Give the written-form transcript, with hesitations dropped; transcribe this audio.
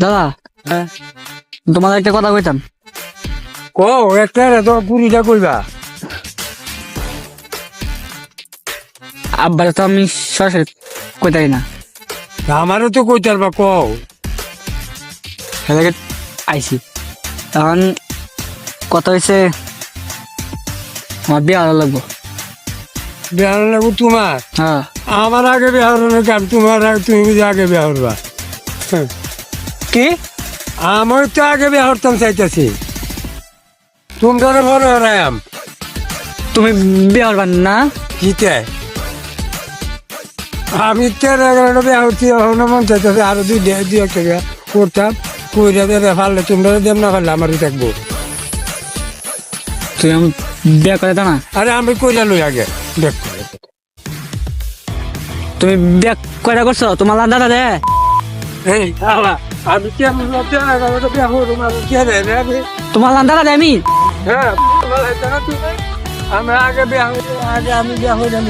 দাদা হ্যাঁ তোমার একটা কথা কইতাম। কও একটা তো পুরিটা কইবা। আব্বার তো আমি সরাসরি কইতাই না, আমারও তো কইতার বা কও। সেটাকে আইছি। এখন কথা হয়েছে আমার বিয়ে ভালো লাগবো। বিহার লাগবো তোমার? হ্যাঁ আমার আগে বিহার কাম, তোমার তুমি বুঝি আগে বিহার হরবা? কি আমার তো আগে বিহার হরতাম চাইতেছি, তোমরা বড় হরায়াম তুমি বিয়ে করবার না? কিতে আমি 13-11টা বিয়া হচ্ছি, এখনো মন চাইতেছে আরো দুই একটা বিয়া করতাম, কইরা দিয়ে ফারলে তোমরা দেব না ফারলে আমারই থাকবো। তুমি আমি বিয়ে করে দাও না। আরে আমি কইরা লই আগে দেখ। তুমি বিয়ে কয়টা করছো? তোমার দাদা দে এই আলা আমি কি আমি বিয়া হরুম? আমি কি রে আমি? তোমার দাদা দে আমি। হ্যাঁ আমি আগে বিয়া হইলে আগে আমি বিয়া হইলাম।